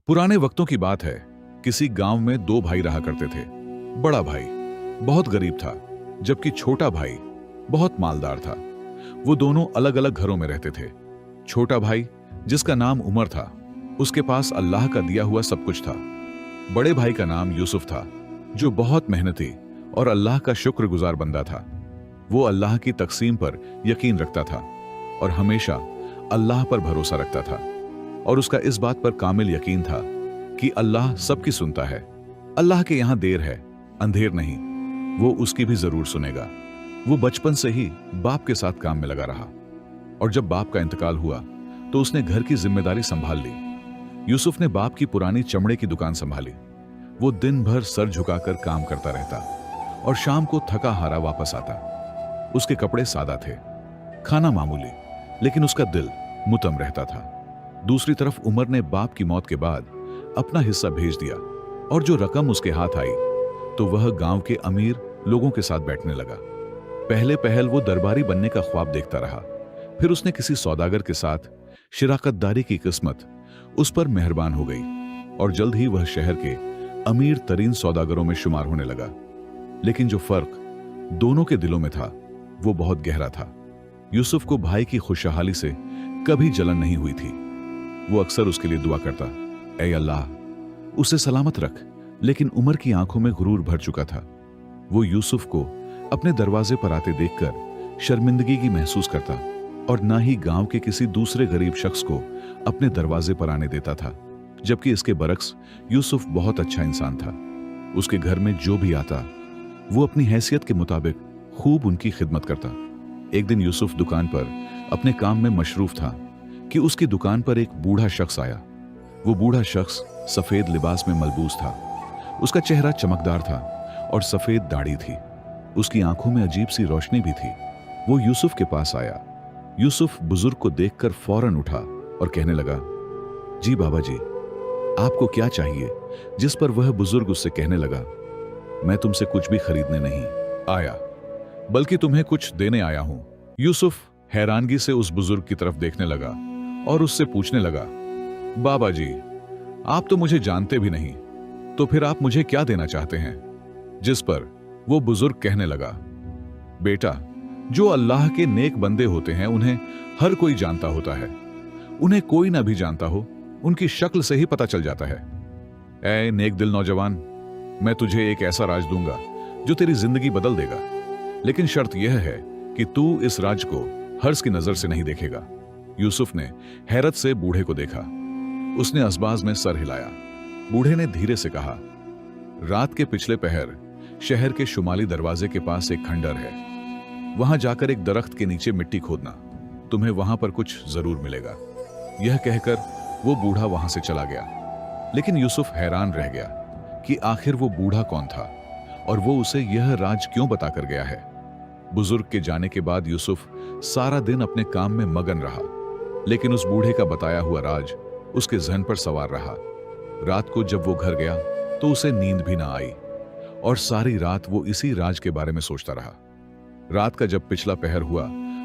पुराने वक्तों की बात है। किसी गांव में दो भाई रहा करते थे। बड़ा भाई बहुत गरीब था, जबकि छोटा भाई बहुत मालदार था। वो दोनों अलग अलग घरों में रहते थे। छोटा भाई, जिसका नाम उमर था, उसके पास अल्लाह का दिया हुआ सब कुछ था। बड़े भाई का नाम यूसुफ था, जो बहुत मेहनती और अल्लाह का शुक्रगुजार बंदा था। वो अल्लाह की तकसीम पर यकीन रखता था और हमेशा अल्लाह पर भरोसा रखता था, और उसका इस बात पर कामिल यकीन था कि अल्लाह सबकी सुनता है। अल्लाह के यहां देर है, अंधेर नहीं, वो उसकी भी जरूर सुनेगा। वो बचपन से ही बाप के साथ काम में लगा रहा, और जब बाप का इंतकाल हुआ तो उसने घर की जिम्मेदारी संभाल ली। यूसुफ ने बाप की पुरानी चमड़े की दुकान संभाली। वो दिन भर सर झुकाकर काम करता रहता और शाम को थका हारा वापस आता। उसके कपड़े सादा थे, खाना मामूली, लेकिन उसका दिल मुतम रहता था। दूसरी तरफ उमर ने बाप की मौत के बाद अपना हिस्सा भेज दिया, और जो रकम उसके हाथ आई तो वह गांव के अमीर लोगों के साथ बैठने लगा। पहले पहल वो दरबारी बनने का ख्वाब देखता रहा। फिर उसने किसी सौदागर के साथ शिराकतदारी की किस्मत उस पर मेहरबान हो गई, और जल्द ही वह शहर के अमीर तरीन सौदागरों में शुमार होने लगा। लेकिन जो फर्क दोनों के दिलों में था वो बहुत गहरा था। यूसुफ को भाई की खुशहाली से कभी जलन नहीं हुई थी। वो अक्सर उसके लिए दुआ करता, ऐ अल्लाह उसे सलामत रख। लेकिन उमर की आंखों में गुरूर भर चुका था। वो यूसुफ को अपने दरवाजे पर आते देखकर शर्मिंदगी की महसूस करता, और ना ही गांव के किसी दूसरे गरीब शख्स को अपने दरवाजे पर आने देता था। जबकि इसके बरक्स यूसुफ बहुत अच्छा इंसान था। उसके घर में जो भी आता वो अपनी हैसियत के मुताबिक खूब उनकी खिदमत करता। एक दिन यूसुफ दुकान पर अपने काम में मशरूफ था कि उसकी दुकान पर एक बूढ़ा शख्स आया। वो बूढ़ा शख्स सफेद लिबास में मलबूस था। उसका चेहरा चमकदार था और सफेद दाढ़ी थी। उसकी आंखों में अजीब सी रोशनी भी थी। वो यूसुफ के पास आया। यूसुफ बुजुर्ग को देखकर फौरन उठा और कहने लगा, जी बाबा जी, आपको क्या चाहिए? जिस पर वह बुजुर्ग उससे कहने लगा, मैं तुमसे कुछ भी खरीदने नहीं आया, बल्कि तुम्हें कुछ देने आया हूं। यूसुफ हैरानगी से उस बुजुर्ग की तरफ देखने लगा और उससे पूछने लगा, बाबा जी, आप तो मुझे जानते भी नहीं, तो फिर आप मुझे क्या देना चाहते हैं? जिस पर वो बुजुर्ग कहने लगा, बेटा, जो अल्लाह के नेक बंदे होते हैं उन्हें हर कोई जानता होता है। उन्हें कोई ना भी जानता हो, उनकी शक्ल से ही पता चल जाता है। ऐ नेक दिल नौजवान, मैं तुझे एक ऐसा राज दूंगा जो तेरी जिंदगी बदल देगा। लेकिन शर्त यह है कि तू इस राज को हर्ष की नजर से नहीं देखेगा। यूसुफ ने हैरत से बूढ़े को देखा। उसने असबाज में सर हिलाया। बूढ़े ने धीरे से कहा, रात के पिछले पहर शहर के शुमाली दरवाजे के पास एक खंडर है। वहां जाकर एक दरख्त के नीचे मिट्टी खोदना, तुम्हें वहां पर कुछ जरूर मिलेगा। यह कहकर वो बूढ़ा वहां से चला गया। लेकिन यूसुफ हैरान रह गया कि आखिर वो बूढ़ा कौन था और वो उसे यह राज क्यों बताकर गया है। बुजुर्ग के जाने के बाद यूसुफ सारा दिन अपने काम में मगन रहा, लेकिन उस बूढ़े का बताया हुआ राज उसके जहन पर सवार रहा। रात को जब वो घर गया तो उसे नींद भी ना आई, और सारी रात वो इसी राज के बारे में सोचता रहा। रात का जब पिछला पहर हुआ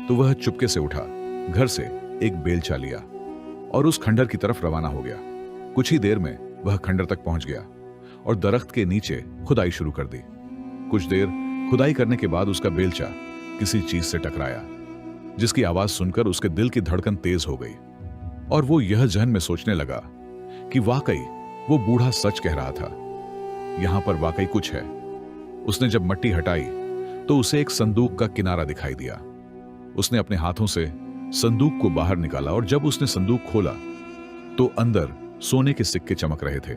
तो वह चुपके से उठा, घर से एक बेलचा लिया और उस खंडर की तरफ रवाना हो गया। कुछ ही देर में वह खंडर तक पहुंच गया और दरख्त के नीचे खुदाई शुरू कर दी। कुछ देर खुदाई करने के बाद उसका बेलचा किसी चीज से टकराया, जिसकी आवाज सुनकर उसके दिल की धड़कन तेज हो गई, और वो यह जहन में सोचने लगा कि वाकई वो बूढ़ा सच कह रहा था। यहां पर वाकई कुछ है। उसने जब मट्टी हटाई तो उसे एक संदूक का किनारा दिखाई दिया। उसने अपने हाथों से संदूक को बाहर निकाला, और जब उसने संदूक खोला तो अंदर सोने के सिक्के चमक रहे थे।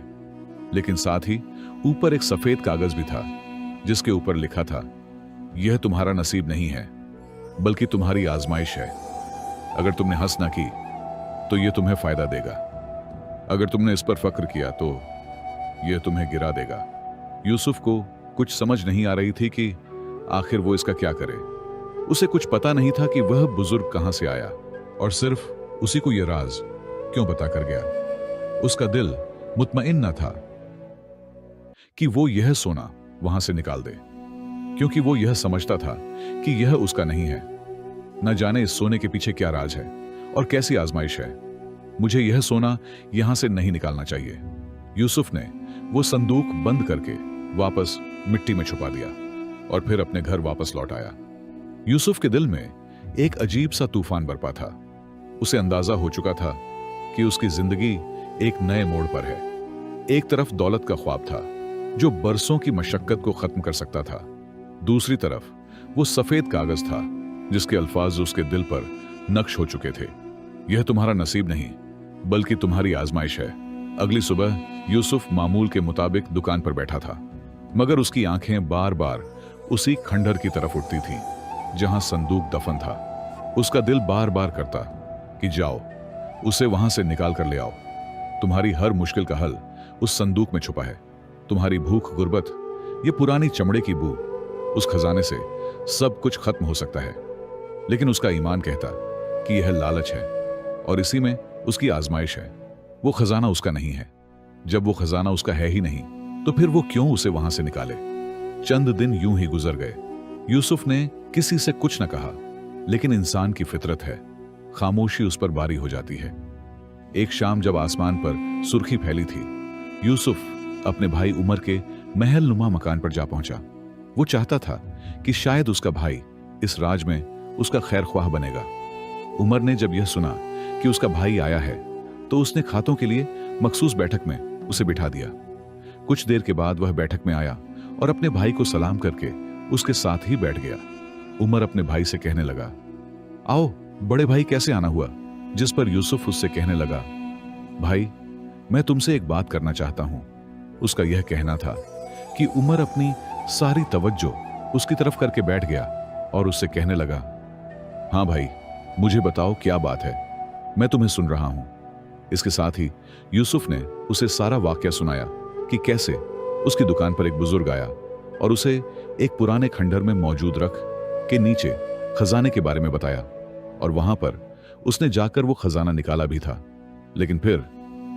लेकिन साथ ही ऊपर एक सफेद कागज भी था, जिसके ऊपर लिखा था, यह तुम्हारा नसीब नहीं है, बल्कि तुम्हारी आजमाइश है। अगर तुमने हंस ना की तो यह तुम्हें फायदा देगा, अगर तुमने इस पर फक्र किया तो यह तुम्हें गिरा देगा। यूसुफ को कुछ समझ नहीं आ रही थी कि आखिर वो इसका क्या करे। उसे कुछ पता नहीं था कि वह बुजुर्ग कहां से आया, और सिर्फ उसी को यह राज क्यों बताकर गया। उसका दिल मुतमईन न था कि वो यह सोना वहां से निकाल दे, क्योंकि वो यह समझता था कि यह उसका नहीं है। न जाने इस सोने के पीछे क्या राज है और कैसी आजमाइश है। मुझे यह सोना यहां से नहीं निकालना चाहिए। यूसुफ ने वो संदूक बंद करके वापस मिट्टी में छुपा दिया और फिर अपने घर वापस लौट आया। यूसुफ के दिल में एक अजीब सा तूफान बरपा था। उसे अंदाजा हो चुका था कि उसकी जिंदगी एक नए मोड़ पर है। एक तरफ दौलत का ख्वाब था जो बरसों की मशक्कत को खत्म कर सकता था, दूसरी तरफ वो सफेद कागज था जिसके अल्फाज उसके दिल पर नक्श हो चुके थे। यह तुम्हारा नसीब नहीं बल्कि तुम्हारी आजमाइश है। अगली सुबह यूसुफ मामूल के मुताबिक दुकान पर बैठा था, मगर उसकी आंखें बार बार उसी खंडहर की तरफ उठती थी जहां संदूक दफन था। उसका दिल बार बार करता कि जाओ, उसे वहां से निकाल कर ले आओ। तुम्हारी हर मुश्किल का हल उस संदूक में छुपा है। तुम्हारी भूख, गुर्बत, ये पुरानी चमड़े की बू, उस खजाने से सब कुछ खत्म हो सकता है। लेकिन उसका ईमान कहता कि यह लालच है और इसी में उसकी आजमाइश है। वो खजाना उसका नहीं है। जब वो खजाना उसका है ही नहीं तो फिर वो क्यों उसे वहां से निकाले। चंद दिन यूं ही गुजर गए। यूसुफ ने किसी से कुछ न कहा, लेकिन इंसान की फितरत है, खामोशी उस पर बारी हो जाती है। एक शाम जब आसमान पर सुर्खी फैली थी, यूसुफ अपने भाई उमर के महल नुमा मकान पर जा पहुंचा। वो चाहता था कि शायद उसका भाई इस राज में उसका खैर ख्वाह बनेगा। उमर ने जब यह सुना कि उसका भाई आया है तो उसने खातों के लिए मखसूस बैठक में उसे बिठा दिया। कुछ देर के बाद वह बैठक में आया और अपने भाई को सलाम करके उसके साथ ही बैठ गया। उमर अपने भाई से कहने लगा, आओ बड़े भाई, कैसे आना हुआ? जिस पर यूसुफ उससे कहने लगा, भाई मैं तुमसे एक बात करना चाहता हूं। उसका यह कहना था कि उमर अपनी सारी तवज्जो उसकी तरफ करके बैठ गया और उससे कहने लगा, हां भाई, मुझे बताओ क्या बात है, मैं तुम्हें सुन रहा हूं। इसके साथ ही यूसुफ ने उसे सारा वाकया सुनाया कि कैसे उसकी दुकान पर एक बुजुर्ग आया और उसे एक पुराने खंडहर में मौजूद रख के नीचे खजाने के बारे में बताया और वहां पर उसने जाकर वो खजाना निकाला भी था, लेकिन फिर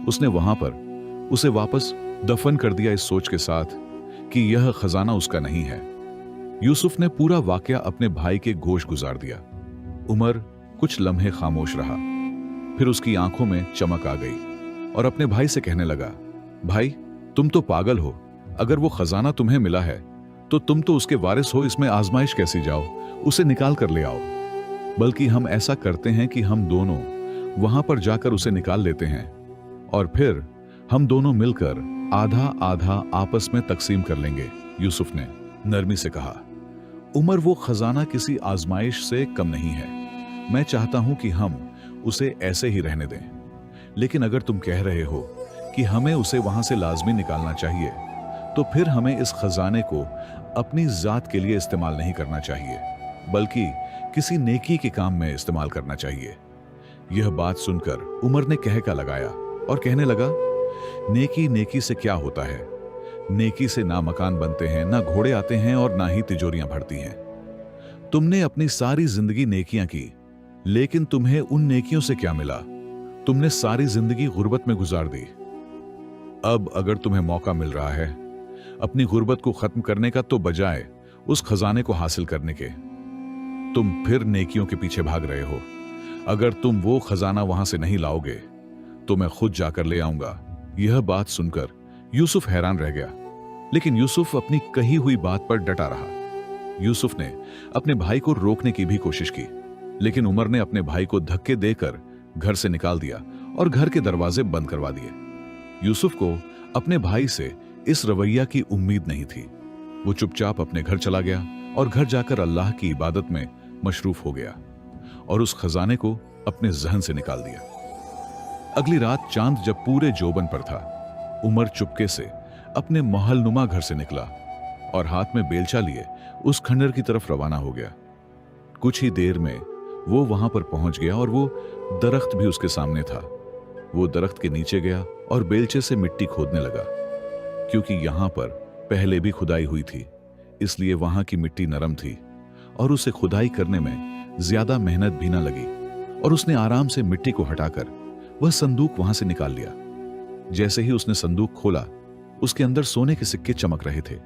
उसने वहां पर उसे वापस दफन कर दिया इस सोच के साथ कि यह खजाना उसका नहीं है। यूसुफ ने पूरा वाकया अपने भाई के गोश गुजार दिया। उमर कुछ लम्हे खामोश रहा, फिर उसकी आंखों में चमक आ गई और अपने भाई से कहने लगा, भाई तुम तो पागल हो। अगर वो खजाना तुम्हें मिला है तो तुम तो उसके वारिस हो, इसमें आजमाइश कैसी जाओ, उसे निकाल कर ले आओ। बल्कि हम ऐसा करते हैं कि हम दोनों वहां पर जाकर उसे निकाल लेते हैं और फिर हम दोनों मिलकर आधा आधा आपस में तकसीम कर लेंगे, यूसुफ ने नरमी से कहा। उमर, वो खजाना किसी आजमाइश से कम नहीं है। मैं चाहता हूं कि हम उसे ऐसे ही रहने दें, लेकिन अगर तुम कह रहे हो कि हमें उसे वहां से लाजमी निकालना चाहिए तो फिर हमें इस खजाने को अपनी जात के लिए इस्तेमाल नहीं करना चाहिए, बल्कि किसी नेकी के काम में इस्तेमाल करना चाहिए। यह बात सुनकर उमर ने कहका लगाया और कहने लगा, नेकी नेकी से क्या होता है? नेकी से ना मकान बनते हैं, ना घोड़े आते हैं और ना ही तिजोरियां भरती हैं। तुमने अपनी सारी जिंदगी नेकियां की, लेकिन तुम्हें उन नेकियों से क्या मिला? तुमने सारी जिंदगी गुर्बत में गुजार दी। अब अगर तुम्हें मौका मिल रहा है अपनी गुर्बत को खत्म करने का, तो बजाय उस खजाने को हासिल करने के तुम फिर नेकियों के पीछे भाग रहे हो। अगर तुम वो खजाना वहां से नहीं लाओगे तो मैं खुद जाकर ले आऊंगा। यह बात सुनकर यूसुफ हैरान रह गया, लेकिन यूसुफ अपनी कही हुई बात पर डटा रहा। यूसुफ ने अपने भाई को रोकने की भी कोशिश की, लेकिन उमर ने अपने भाई को धक्के देकर घर से निकाल दिया और घर के दरवाजे बंद करवा दिए। यूसुफ को अपने भाई से इस रवैया की उम्मीद नहीं थी। वो चुपचाप अपने घर चला गया और घर जाकर अल्लाह की इबादत में मशरूफ हो गया और उस खजाने को अपने जहन से निकाल दिया। अगली रात चांद जब पूरे जोबन पर था, उमर चुपके से अपने महलनुमा घर से निकला और हाथ में बेलचा लिए उस खंडहर की तरफ रवाना हो गया। कुछ ही देर में वो वहां पर पहुंच गया और वो दरख्त भी उसके सामने था। वो दरख्त के नीचे गया और बेलचे से मिट्टी खोदने लगा। क्योंकि यहां पर पहले भी खुदाई हुई थी, इसलिए वहां की मिट्टी नरम थी और उसे खुदाई करने में ज्यादा मेहनत भी न लगी और उसने आराम से मिट्टी को हटाकर वह संदूक वहां से निकाल लिया। जैसे ही उसने संदूक खोला, उसके अंदर सोने के सिक्के चमक रहे थे,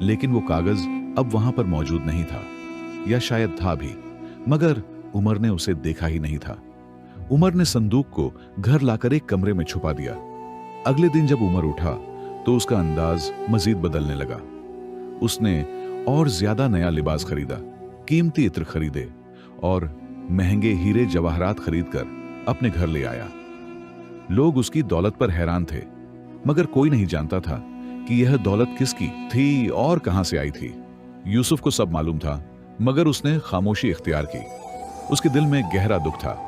लेकिन वो कागज अब वहां पर मौजूद नहीं था, या शायद था भी, मगर उमर ने उसे देखा ही नहीं था। उमर ने संदूक को घर लाकर एक कमरे में छुपा दिया। अगले दिन जब उमर उठा तो उसका अंदाज मजीद बदलने लगा। उसने और ज्यादा नया लिबास खरीदा, कीमती इत्र खरीदे और महंगे हीरे जवाहरात खरीदकर अपने घर ले आया। लोग उसकी दौलत पर हैरान थे, मगर कोई नहीं जानता था कि यह दौलत किसकी थी और कहां से आई थी। यूसुफ को सब मालूम था, मगर उसने खामोशी इख्तियार की। उसके दिल में गहरा दुख था,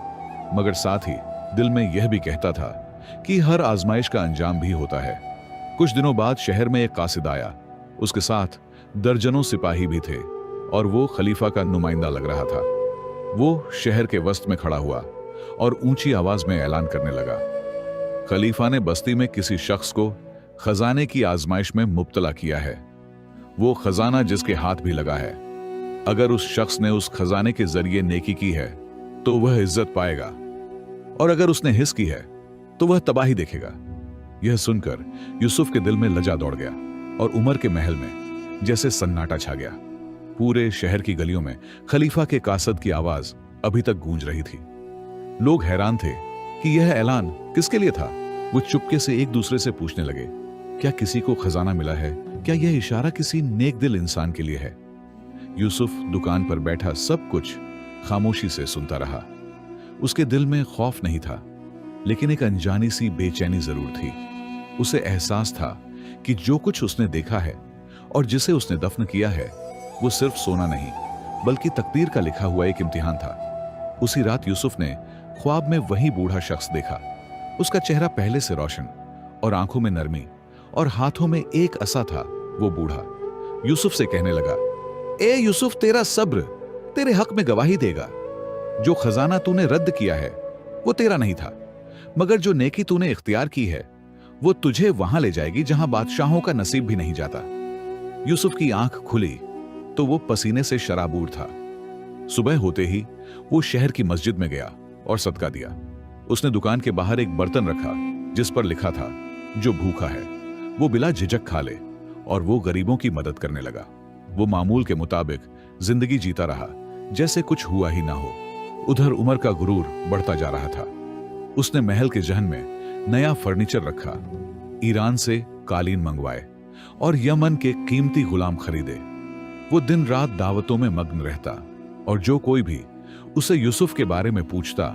मगर साथ ही दिल में यह भी कहता था कि हर आजमाइश का अंजाम भी होता है। कुछ दिनों बाद शहर में एक कासिद आया। उसके साथ दर्जनों सिपाही भी थे और वो खलीफा का नुमाइंदा लग रहा था। वो शहर के वस्त में खड़ा हुआ और ऊंची आवाज में ऐलान करने लगा। खलीफा ने बस्ती में किसी शख्स को खजाने की आजमाइश में मुब्तला किया है। वो खजाना जिसके हाथ भी लगा है, अगर उस शख्स ने उस खजाने के जरिए नेकी की है तो वह इज्जत पाएगा, और अगर उसने हिस की है तो वह तबाही देखेगा। यह सुनकर यूसुफ के दिल में लजा दौड़ गया और उमर के महल में जैसे सन्नाटा छा गया। पूरे शहर की गलियों में खलीफा के कासद की आवाज अभी तक गूंज रही थी। लोग हैरान थे कि यह ऐलान किसके लिए था। वो चुपके से एक दूसरे से पूछने लगे, क्या किसी को खजाना मिला है? क्या यह इशारा किसी नेक दिल इंसान के लिए है? यूसुफ दुकान पर बैठा सब कुछ खामोशी से सुनता रहा। उसके दिल में खौफ नहीं था, लेकिन एक अनजानी सी बेचैनी जरूर थी। उसे एहसास था कि जो कुछ उसने देखा है और जिसे उसने दफन किया है, वो सिर्फ सोना नहीं बल्कि तकदीर का लिखा हुआ एक इम्तिहान था। उसी रात यूसुफ ने ख्वाब में वही बूढ़ा शख्स देखा। उसका चेहरा पहले से रोशन और आंखों में नरमी और हाथों में एक असा था। वो बूढ़ा यूसुफ से कहने लगा, ए यूसुफ, तेरा सब्र तेरे हक में गवाही देगा। जो खजाना तूने रद्द किया है वो तेरा नहीं था, मगर जो नेकी तूने इख्तियार की है वो तुझे वहां ले जाएगी जहां बादशाहों का नसीब भी नहीं जाता। यूसुफ की आंख खुली तो वो पसीने से शराबूर था। सुबह होते ही वो शहर की मस्जिद में गया और सदका दिया। उसने दुकान के बाहर एक बर्तन रखा जिस पर लिखा था, जो भूखा है वो बिला झिझक खा ले, और वो गरीबों की मदद करने लगा। वो मामूल के मुताबिक जिंदगी जीता रहा जैसे कुछ हुआ ही ना हो। उधर उमर का गुरूर बढ़ता जा रहा था। उसने महल के जहन में नया फर्नीचर रखा, ईरान से कालीन मंगवाए और यमन के कीमती गुलाम खरीदे। वो दिन रात दावतों में मग्न रहता, और जो कोई भी उसे यूसुफ के बारे में पूछता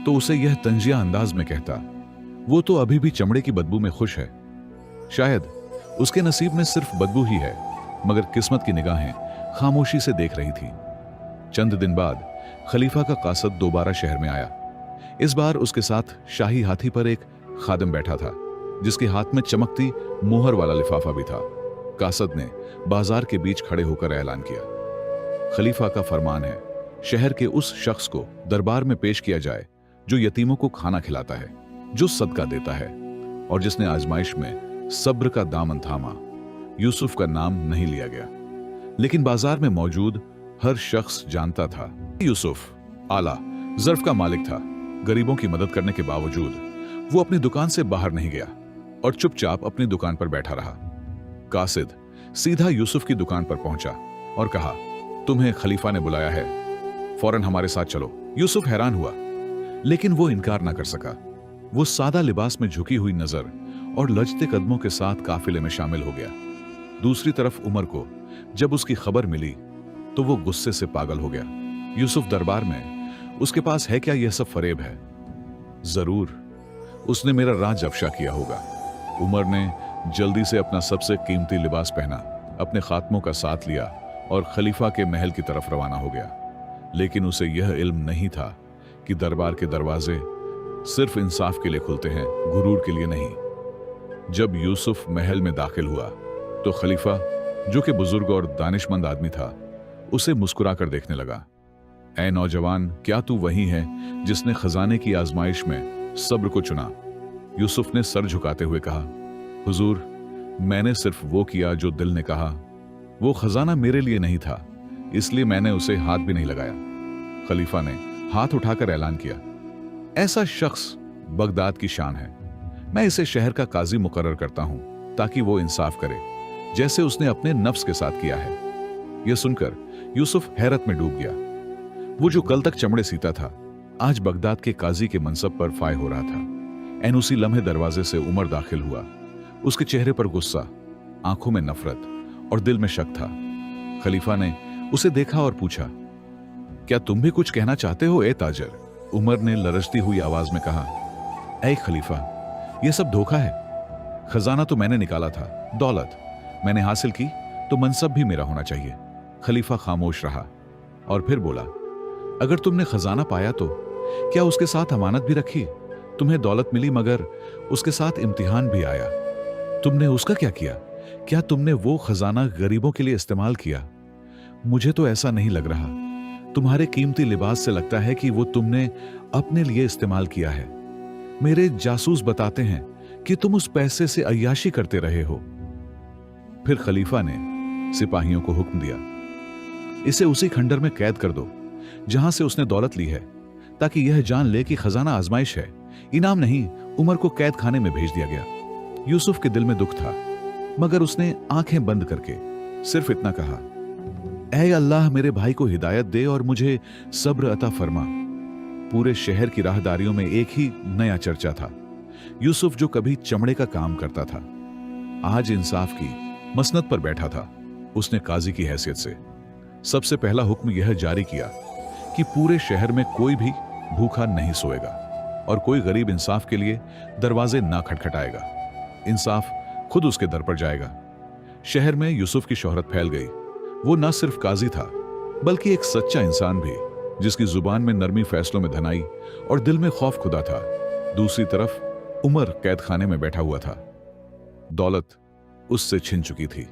तो उसे यह तंजिया अंदाज में कहता, वो तो अभी भी चमड़े की बदबू में खुश है। शायद उसके नसीब में सिर्फ बदबू ही है, मगर किस्मत की निगाहें खामोशी से देख रही थी। चंद दिन बाद खलीफा का कासद दोबारा शहर में आया। इस बार उसके साथ शाही हाथी पर एक खादिम बैठा था, जिसके हाथ में चमकती मोहर वाला लिफाफा भी था। कासद ने बाजार के बीच खड़े होकर ऐलान किया, खलीफा का फरमान है, शहर के उस शख्स को दरबार में पेश किया जाए जो यतीमों को खाना खिलाता है, जो सदका देता है और जिसने आजमाइश में सब्र का दामन थामा। यूसुफ का नाम नहीं लिया गया, लेकिन बाजार में मौजूद हर शख्स जानता था यूसुफ आला ज़र्फ का मालिक था। गरीबों की मदद करने के बावजूद वो अपनी दुकान से बाहर नहीं गया और चुपचाप अपनी दुकान पर बैठा रहा। कासिद सीधा यूसुफ की दुकान पर पहुंचा और कहा, तुम्हें खलीफा ने बुलाया है, फौरन हमारे साथ चलो। यूसुफ हैरान हुआ, लेकिन वो इनकार ना कर सका। वो सादा लिबास में झुकी हुई नजर और लचते कदमों के साथ काफिले में शामिल हो गया। दूसरी तरफ उमर को जब उसकी खबर मिली तो वो गुस्से से पागल हो गया। यूसुफ दरबार में, उसके पास है क्या यह सब फरेब है? जरूर उसने मेरा राज अफशा किया होगा। उमर ने जल्दी से अपना सबसे कीमती लिबास पहना, अपने खात्मों का साथ लिया और खलीफा के महल की तरफ रवाना हो गया। लेकिन उसे यह इल्म नहीं था कि दरबार के दरवाजे सिर्फ इंसाफ के लिए खुलते हैं, गुरूर के लिए नहीं। जब यूसुफ महल में दाखिल हुआ तो खलीफा, जो कि बुजुर्ग और दानिशमंद आदमी था, उसे मुस्कुराकर देखने लगा। ऐ नौजवान, क्या तू वही है जिसने खजाने की आजमाइश में सब्र को चुना? यूसुफ ने सर झुकाते हुए कहा, हुजूर, मैंने सिर्फ वो किया जो दिल ने कहा। वो खजाना मेरे लिए नहीं था, इसलिए मैंने उसे हाथ भी नहीं लगाया। खलीफा ने हाथ उठाकर ऐलान किया, ऐसा शख्स बगदाद की शान है। मैं इसे शहर का काजी मुकर्रर करता हूं ताकि वो इंसाफ करे, जैसे उसने अपने नफ्स के साथ किया है। यह सुनकर यूसुफ हैरत में डूब गया। वो जो कल तक चमड़े सीता था, आज बगदाद के काजी के मनसब पर फाय हो रहा था। एन उसी लम्हे दरवाजे से उमर दाखिल हुआ। उसके चेहरे पर गुस्सा, आंखों में नफरत और दिल में शक था। खलीफा ने उसे देखा और पूछा, क्या तुम भी कुछ कहना चाहते हो ए ताजर? उमर ने लरजती हुई आवाज में कहा, ऐ खलीफा, यह सब धोखा है। खजाना तो मैंने निकाला था, दौलत मैंने हासिल की, तो मनसब भी मेरा होना चाहिए। खलीफा खामोश रहा और फिर बोला, अगर तुमने खजाना पाया तो क्या उसके साथ अमानत भी रखी? तुम्हें दौलत मिली मगर उसके साथ इम्तिहान भी आया। तुमने उसका क्या किया? क्या तुमने वो खजाना गरीबों के लिए इस्तेमाल किया? मुझे तो ऐसा नहीं लग रहा। तुम्हारे कीमती लिबास से लगता है कि वो तुमने अपने लिए इस्तेमाल किया है। मेरे जासूस बताते हैं कि तुम उस पैसे से अय्याशी करते रहे हो। फिर खलीफा ने सिपाहियों को हुक्म दिया, इसे उसी खंडर में कैद कर दो जहां से उसने दौलत ली है, ताकि यह जान ले कि खजाना आजमाइश है, इनाम नहीं। उमर को कैद खाने में भेज दिया गया। यूसुफ के दिल में दुख था, मगर उसने आंखें बंद करके सिर्फ इतना कहा, ऐ अल्लाह, मेरे भाई को हिदायत दे और मुझे सब्र अता फरमा। पूरे शहर की राहदारियों में एक ही नया चर्चा था। यूसुफ जो कभी चमड़े का काम करता था, आज इंसाफ की मसनद पर बैठा था। उसने काजी की हैसियत से सबसे पहला हुक्म यह जारी किया कि पूरे शहर में कोई भी भूखा नहीं सोएगा और कोई गरीब इंसाफ के लिए दरवाजे ना खटखटाएगा। इंसाफ खुद उसके दर पर जाएगा। शहर में यूसुफ की शोहरत फैल गई। वो न सिर्फ काजी था, बल्कि एक सच्चा इंसान भी, जिसकी जुबान में नरमी, फैसलों में धनाई और दिल में खौफ खुदा था। दूसरी तरफ उमर कैद खाने में बैठा हुआ था। दौलत उससे छिन चुकी थी।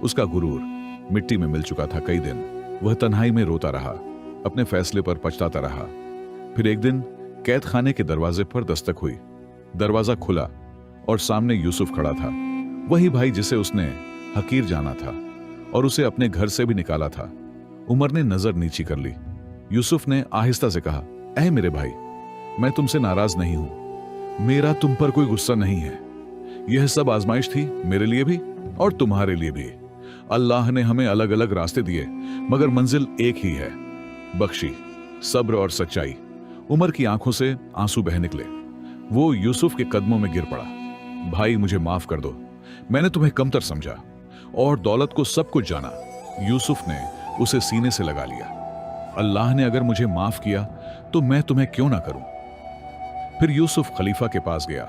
उसका गुरूर मिट्टी में मिल चुका था। कई दिन वह तन्हाई में रोता रहा, अपने फैसले पर पछताता रहा। फिर एक दिन कैद खाने के दरवाजे पर दस्तक हुई। दरवाजा खुला और सामने यूसुफ खड़ा था। वही भाई जिसे उसने हकीर जाना था और उसे अपने घर से भी निकाला था। उमर ने नजर नीची कर ली। यूसुफ ने आहिस्ता से कहा, ऐ मेरे भाई, मैं तुमसे नाराज नहीं हूं। मेरा तुम पर कोई गुस्सा नहीं है। यह सब आजमाइश थी, मेरे लिए भी और तुम्हारे लिए भी। अल्लाह ने हमें अलग अलग रास्ते दिए, मगर मंजिल एक ही है, बख्शी, सब्र और सच्चाई। उमर की आंखों से आंसू बह निकले। वो यूसुफ के कदमों में गिर पड़ा। भाई, मुझे माफ कर दो। मैंने तुम्हें कमतर समझा और दौलत को सब कुछ जाना। यूसुफ ने उसे सीने से लगा लिया। अल्लाह ने अगर मुझे माफ किया तो मैं तुम्हें क्यों ना करूं। फिर यूसुफ खलीफा के पास गया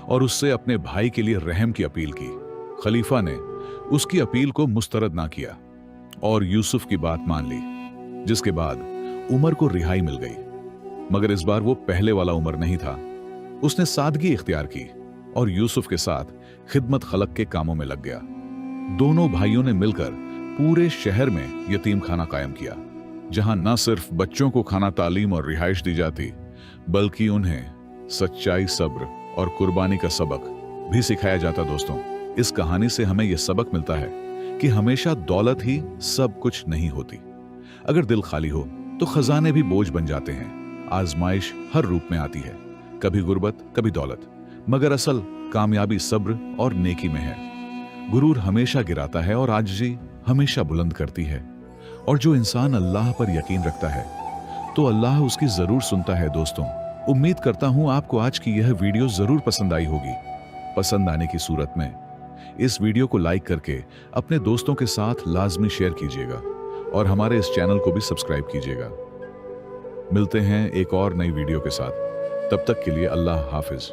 और उससे अपने भाई के लिए रहम की अपील की। खलीफा ने उसकी अपील को मुस्तरद ना किया और यूसुफ की बात मान ली, जिसके बाद उमर को रिहाई मिल गई। मगर इस बार वो पहले वाला उमर नहीं था। उसने सादगी इख्तियार की और यूसुफ के साथ खिदमत खलक के कामों में लग गया। दोनों भाइयों ने मिलकर पूरे शहर में यतीम खाना कायम किया, जहां न सिर्फ बच्चों को खाना, तालीम और रिहाइश दी जाती, बल्कि उन्हें सच्चाई, सब्र और कुर्बानी का सबक भी सिखाया जाता। दोस्तों, इस कहानी से हमें यह सबक मिलता है कि हमेशा दौलत ही सब कुछ नहीं होती। अगर दिल खाली हो तो खजाने भी बोझ बन जाते हैं। आजमाइश हर रूप में आती है, कभी गुर्बत, कभी दौलत, मगर असल कामयाबी सब्र और नेकी में है। गुरूर हमेशा गिराता है और आजिज़ी हमेशा बुलंद करती है। और जो इंसान अल्लाह पर यकीन रखता है तो अल्लाह उसकी जरूर सुनता है। दोस्तों, उम्मीद करता हूं आपको आज की यह वीडियो जरूर पसंद आई होगी। पसंद आने की सूरत में इस वीडियो को लाइक करके अपने दोस्तों के साथ लाजमी शेयर कीजिएगा और हमारे इस चैनल को भी सब्सक्राइब कीजिएगा। मिलते हैं एक और नई वीडियो के साथ। तब तक के लिए अल्लाह हाफिज।